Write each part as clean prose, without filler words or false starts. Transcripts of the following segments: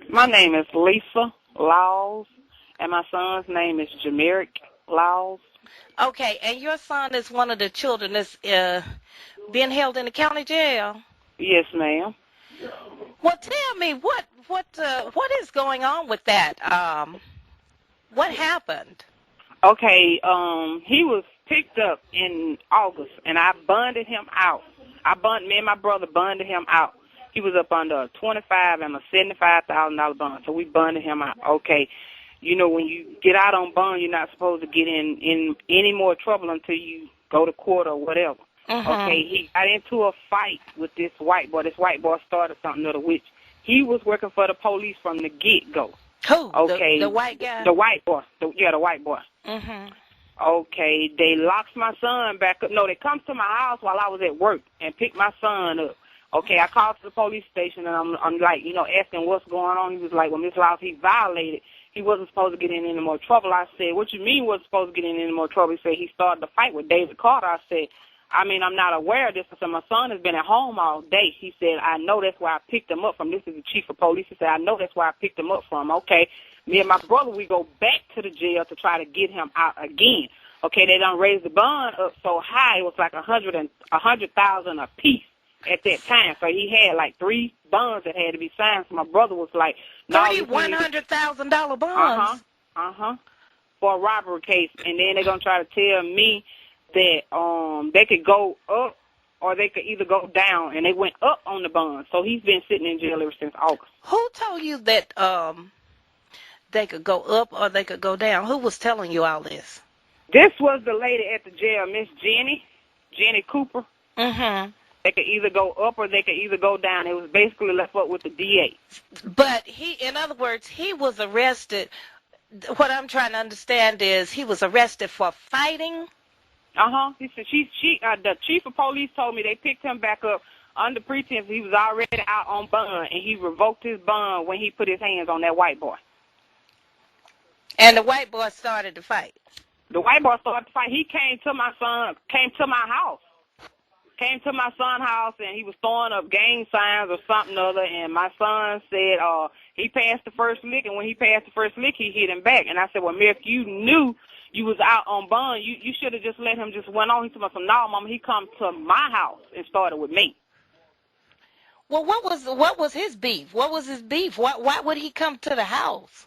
My name is Lisa Lyles, and my son's name is Jameric Lyles. Okay, and your son is one of the children that's being held in the county jail. Yes, ma'am. Well, tell me what is going on with that? What happened? Okay, he was picked up in August, and I bonded him out. Me and my brother bonded him out. He was up under a $25,000 and a $75,000 bond, so we bonded him out. Okay, you know, when you get out on bond, you're not supposed to get in any more trouble until you go to court or whatever. Okay, he got into a fight with this white boy. This white boy started something of which he was working for the police from the get-go. Who? Okay, the white guy? The white boy. The white boy. Okay, they locked my son back up. No, they come to my house while I was at work and picked my son up. Okay, I called to the police station, and I'm like, you know, asking what's going on. He was like, well, Miss Lyles, he violated. He wasn't supposed to get in any more trouble. I said, what you mean wasn't supposed to get in any more trouble? He said he started a fight with David Carter. I said, I mean, I'm not aware of this. I said, my son has been at home all day. He said, I know that's where I picked him up from. This is the chief of police. He said, I know that's where I picked him up from. Okay, me and my brother, we go back to the jail to try to get him out again. Okay, they done raised the bond up so high, it was like $100,000 a piece at that time. So he had like 3 bonds that had to be signed. So my brother was like, no, $100,000 bonds. For a robbery case. And then they're gonna try to tell me that they could go up or they could either go down, and they went up on the bond. So he's been sitting in jail ever since August. Who told you that they could go up or they could go down? Who was telling you all this? This was the lady at the jail, Miss Jenny Cooper. They could either go up or they could either go down. It was basically left up with the DA. But in other words, he was arrested. What I'm trying to understand is he was arrested for fighting. He said the chief of police told me they picked him back up under pretense he was already out on bond, and he revoked his bond when he put his hands on that white boy. And the white boy started to fight. The white boy started to fight. He came to my son's house, and he was throwing up gang signs or something or other, and my son said he passed the first lick, and when he passed the first lick, he hit him back. And I said, well, Mayor, if you knew you was out on bond, you should have just let him just went on. He told me, no, Mama, he come to my house and started with me. Well, what was his beef? What was his beef? Why would he come to the house?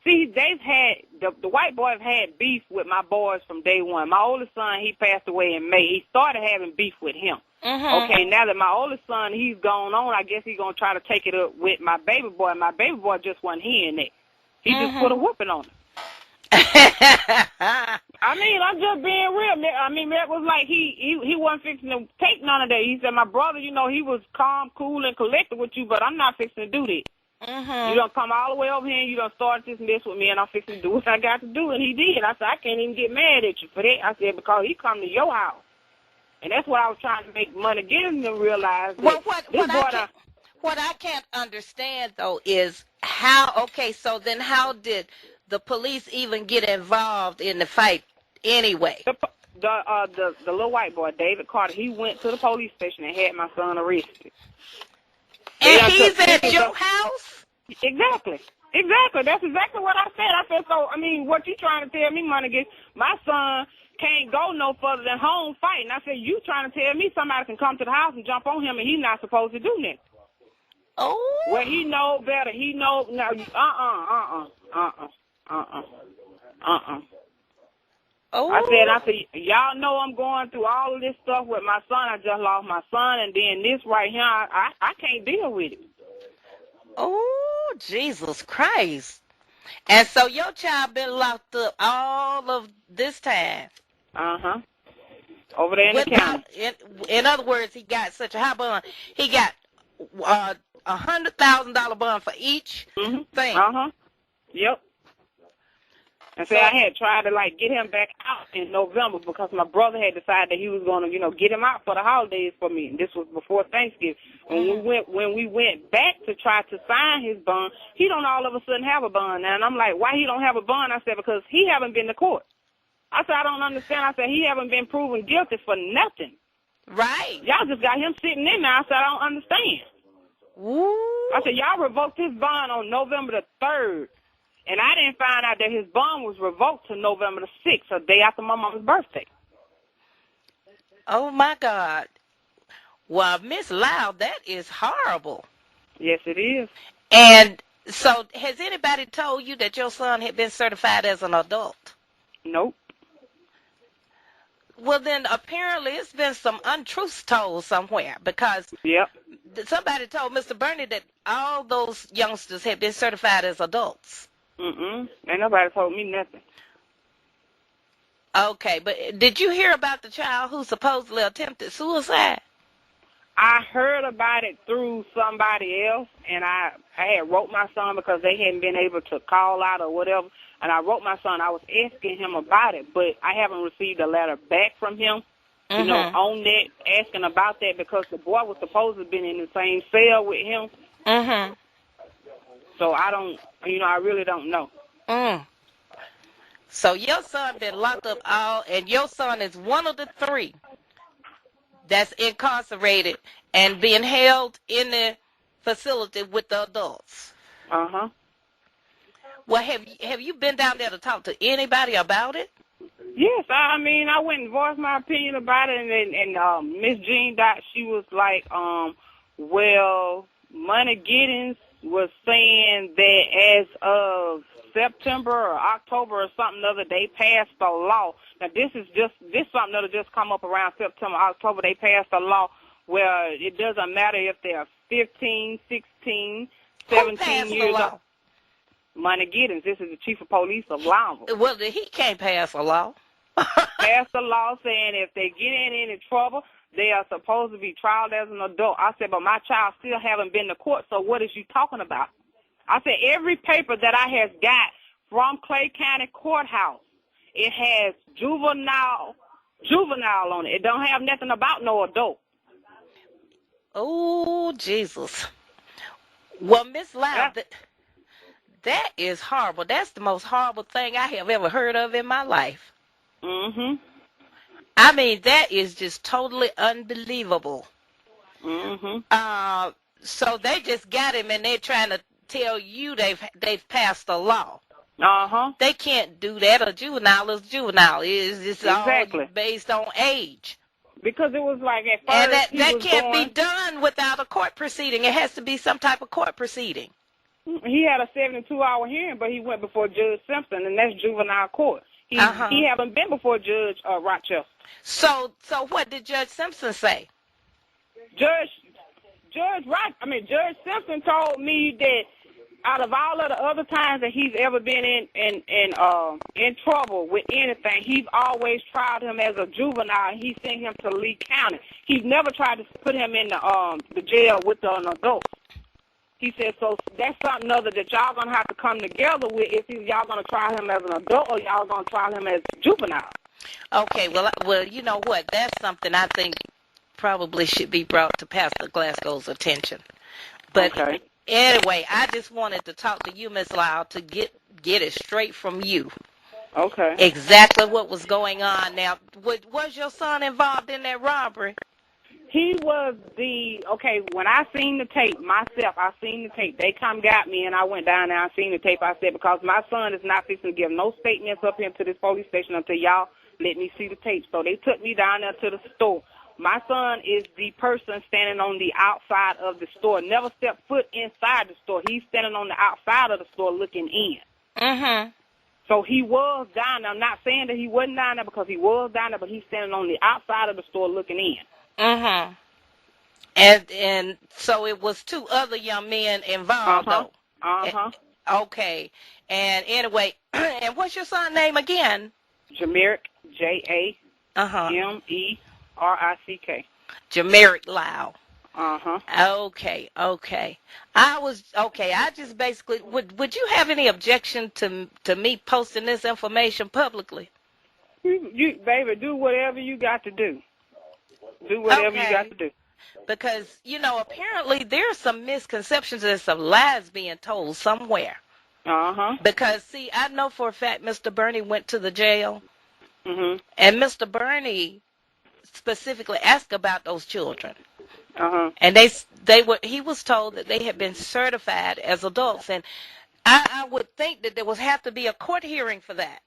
See, they've had, the white boys had beef with my boys from day one. My oldest son, he passed away in May. He started having beef with him. Okay, now that my oldest son, he's gone on, I guess he's going to try to take it up with my baby boy. My baby boy just wasn't hearing that. He just put a whooping on him. I mean, I'm just being real. I mean, that was like he wasn't fixing to take none of that. He said, my brother, you know, he was calm, cool, and collected with you, but I'm not fixing to do that. You don't come all the way over here and you don't start this mess with me, and I'm fixing to do what I got to do, and he did. I said, I can't even get mad at you for that. I said, because he come to your house. And that's what I was trying to make money, getting them to realize that. Well, what I can't understand, though, is so then how did the police even get involved in the fight anyway? The little white boy, David Carter, he went to the police station and had my son arrested. And he's at your house? Exactly. That's exactly what I said. I said, so, I mean, what you trying to tell me, Money, my son can't go no further than home fighting. I said, you trying to tell me somebody can come to the house and jump on him and he's not supposed to do that. Oh. Well, he know better. He know, no, Oh. I said, y'all know I'm going through all of this stuff with my son. I just lost my son, and then this right here, I can't deal with it. Oh, Jesus Christ. And so your child been locked up all of this time? Over there in the county. In other words, he got such a high bond. He got $100,000 bond for each thing. Yep. And so I had tried to, like, get him back out in November because my brother had decided that he was going to, you know, get him out for the holidays for me. And this was before Thanksgiving. When we went back to try to sign his bond, he don't all of a sudden have a bond now. And I'm like, why he don't have a bond? I said, because he haven't been to court. I said, I don't understand. I said, he haven't been proven guilty for nothing. Right. Y'all just got him sitting in there. I said, I don't understand. Ooh. I said, y'all revoked his bond on November the 3rd. And I didn't find out that his bond was revoked to November the 6th, a day after my mama's birthday. Oh, my God. Well, Miss Lyle, that is horrible. Yes, it is. And so has anybody told you that your son had been certified as an adult? Nope. Well, then apparently it's been some untruths told somewhere, because Yep. somebody told Mr. Bernie that all those youngsters had been certified as adults. Ain't nobody told me nothing. Okay, but did you hear about the child who supposedly attempted suicide? I heard about it through somebody else, and I had wrote my son because they hadn't been able to call out or whatever, and I wrote my son. I was asking him about it, but I haven't received a letter back from him, you know, on that, asking about that, because the boy was supposed to have been in the same cell with him. So I don't, you know, I really don't know. So your son been locked up and your son is one of the 3 that's incarcerated and being held in the facility with the adults. Well, have you been down there to talk to anybody about it? Yes, I mean, I went and voiced my opinion about it, and Miss Jean Dot, she was like, well, Money Giddens was saying that as of September or October or something other, they passed a law. Now, this something that'll just come up around September, October. They passed a law where it doesn't matter if they're 15, 16, 17 years old. Money Giddens, this is the chief of police of Lionville. Well, he can't pass a law. Passed a law saying if they get in any trouble, they are supposed to be trialed as an adult. I said, but my child still haven't been to court, so what is you talking about? I said, every paper that I has got from Clay County Courthouse, it has juvenile on it. It don't have nothing about no adult. Oh, Jesus. Well, Miss Lyle, that is horrible. That's the most horrible thing I have ever heard of in my life. I mean, that is just totally unbelievable. So they just got him, and they're trying to tell you they've passed a law. They can't do that. A juvenile is juvenile. It's exactly all based on age. Because it was like at first, and that can't be done without a court proceeding. It has to be some type of court proceeding. He had a 72-hour hearing, but he went before Judge Simpson, and that's juvenile court. He haven't been before Judge Rochester. So what did Judge Simpson say? Judge Simpson told me that out of all of the other times that he's ever been in trouble with anything, he's always tried him as a juvenile, and he sent him to Lee County. He's never tried to put him in the jail with an adult. He said, so that's something other that y'all going to have to come together with if y'all going to try him as an adult or y'all going to try him as juvenile. Okay, well, you know what? That's something I think probably should be brought to Pastor Glasgow's attention. But anyway, I just wanted to talk to you, Miss Lyle, to get it straight from you. Okay. Exactly what was going on. Now, was your son involved in that robbery? He was when I seen the tape myself, I seen the tape. They got me, and I went down there and I seen the tape. I said, because my son is not fixing to give no statements up into this police station until y'all let me see the tape. So they took me down there to the store. My son is the person standing on the outside of the store. Never stepped foot inside the store. He's standing on the outside of the store looking in. So he was down there. I'm not saying that he wasn't down there because he was down there, but he's standing on the outside of the store looking in. And so it was 2 other young men involved, though. Okay. And anyway, and what's your son's name again? Jamerick, Jamerick. Jamerick Lyle. Okay. I just basically would you have any objection to me posting this information publicly? You baby, do whatever you got to do. Do whatever you got to do. Because, apparently there's some misconceptions and some lies being told somewhere. Because, see, I know for a fact Mr. Bernie went to the jail. And Mr. Bernie specifically asked about those children. And he was told that they had been certified as adults, and I would think that there would have to be a court hearing for that.